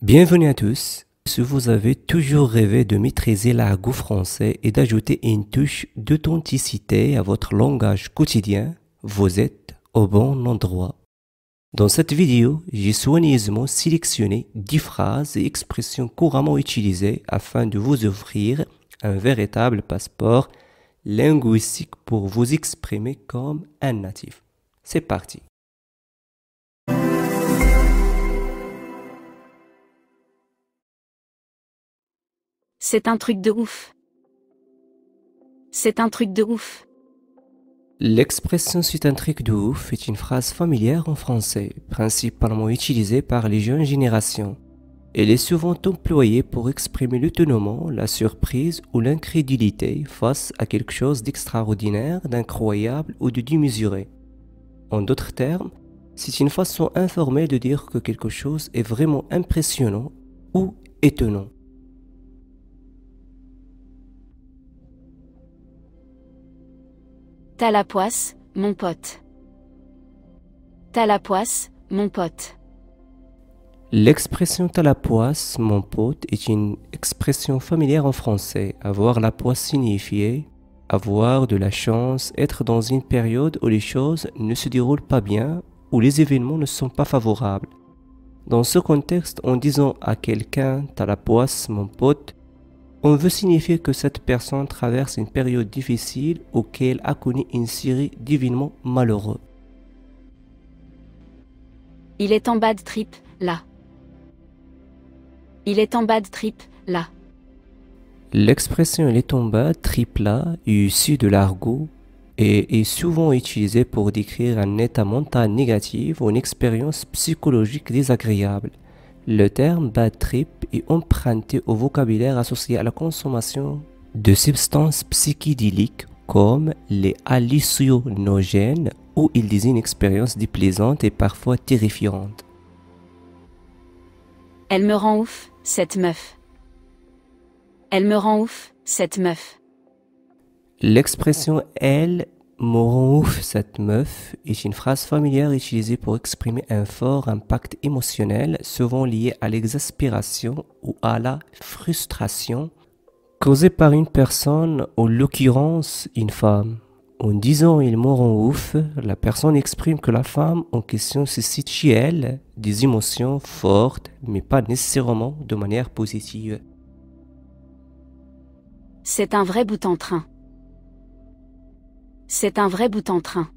Bienvenue à tous. Si vous avez toujours rêvé de maîtriser l'argot français et d'ajouter une touche d'authenticité à votre langage quotidien, vous êtes au bon endroit. Dans cette vidéo, j'ai soigneusement sélectionné 10 phrases et expressions couramment utilisées afin de vous offrir un véritable passeport linguistique pour vous exprimer comme un natif. C'est parti. C'est un truc de ouf. C'est un truc de ouf. L'expression c'est un truc de ouf est une phrase familière en français, principalement utilisée par les jeunes générations. Elle est souvent employée pour exprimer l'étonnement, la surprise ou l'incrédulité face à quelque chose d'extraordinaire, d'incroyable ou de démesuré. En d'autres termes, c'est une façon informelle de dire que quelque chose est vraiment impressionnant ou étonnant. T'as la poisse, mon pote. T'as la poisse, mon pote. L'expression « t'as la poisse, mon pote » est une expression familière en français. Avoir la poisse signifie avoir de la chance, être dans une période où les choses ne se déroulent pas bien, où les événements ne sont pas favorables. Dans ce contexte, en disant à quelqu'un « t'as la poisse, mon pote », on veut signifier que cette personne traverse une période difficile ou qu'elle a connu une série d'événements malheureux. Il est en bad trip, là. Il est en bad trip, là. L'expression « elle est en bad trip là » est issue de l'argot et est souvent utilisée pour décrire un état mental négatif ou une expérience psychologique désagréable. Le terme bad trip est emprunté au vocabulaire associé à la consommation de substances psychédéliques comme les hallucinogènes où il désigne une expérience déplaisante et parfois terrifiante. Elle me rend ouf, cette meuf. Elle me rend ouf, cette meuf. L'expression « elle me rend ouf cette meuf » est une phrase familière utilisée pour exprimer un fort impact émotionnel, souvent lié à l'exaspération ou à la frustration causée par une personne, en l'occurrence une femme. En disant « il me rend ouf », la personne exprime que la femme en question suscite chez elle des émotions fortes, mais pas nécessairement de manière positive. C'est un vrai bout en train. C'est un vrai bout en train.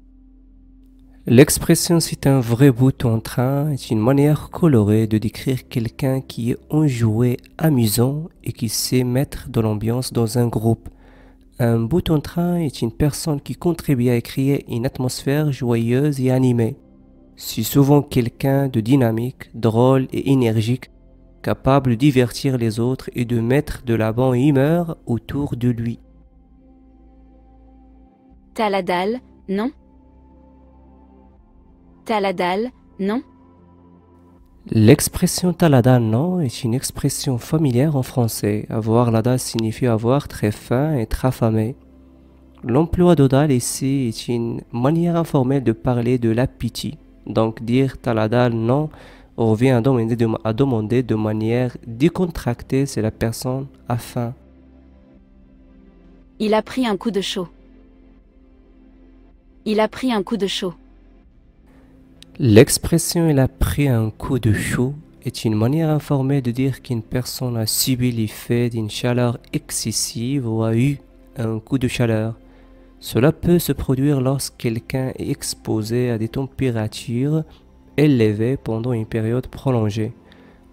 L'expression « c'est un vrai bout en train » est une manière colorée de décrire quelqu'un qui est enjoué, amusant et qui sait mettre de l'ambiance dans un groupe. Un bout en train est une personne qui contribue à créer une atmosphère joyeuse et animée. C'est souvent quelqu'un de dynamique, drôle et énergique, capable de divertir les autres et de mettre de la bonne humeur autour de lui. T'as la dalle, non? T'as la dalle, non? L'expression « t'as la dalle, non » est une expression familière en français. Avoir la dalle signifie avoir très faim et être affamé. L'emploi de dalle ici est une manière informelle de parler de l'appétit. Donc dire « t'as la dalle, non » revient à demander de manière décontractée si la personne a faim. Il a pris un coup de chaud. Il a pris un coup de chaud. L'expression « il a pris un coup de chaud » est une manière informelle de dire qu'une personne a subi l'effet d'une chaleur excessive ou a eu un coup de chaleur. Cela peut se produire lorsque quelqu'un est exposé à des températures élevées pendant une période prolongée,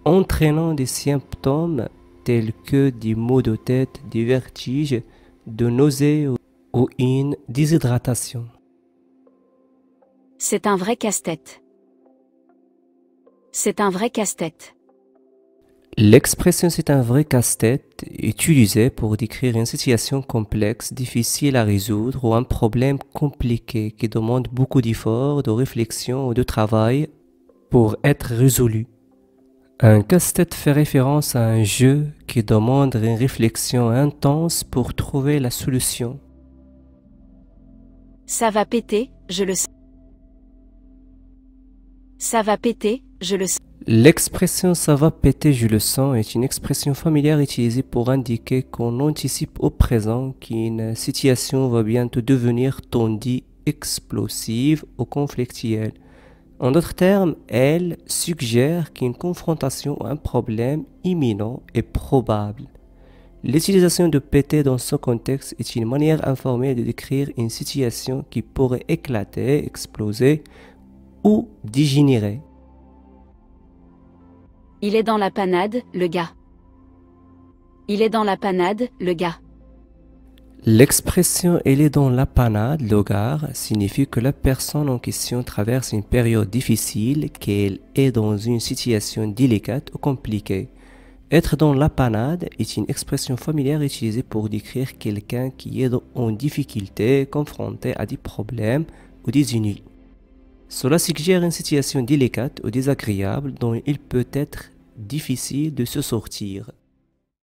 entraînant des symptômes tels que des maux de tête, des vertiges, de nausées ou une déshydratation. C'est un vrai casse-tête. C'est un vrai casse-tête. L'expression « c'est un vrai casse-tête » est utilisée pour décrire une situation complexe, difficile à résoudre ou un problème compliqué qui demande beaucoup d'efforts, de réflexion ou de travail pour être résolu. Un casse-tête fait référence à un jeu qui demande une réflexion intense pour trouver la solution. Ça va péter, je le sais. Ça va péter, je le sais. L'expression ça va péter, je le sens est une expression familière utilisée pour indiquer qu'on anticipe au présent qu'une situation va bientôt devenir tendue, explosive ou conflictuelle. En d'autres termes, elle suggère qu'une confrontation ou un problème imminent est probable. L'utilisation de péter dans ce contexte est une manière informelle de décrire une situation qui pourrait éclater, exploser ou dégénérer. Il est dans la panade, le gars. Il est dans la panade, le gars. L'expression « elle est dans la panade », le gars, signifie que la personne en question traverse une période difficile, qu'elle est dans une situation délicate ou compliquée. Être dans la panade est une expression familière utilisée pour décrire quelqu'un qui est en difficulté, confronté à des problèmes ou des ennuis. Cela suggère une situation délicate ou désagréable dont il peut être difficile de se sortir.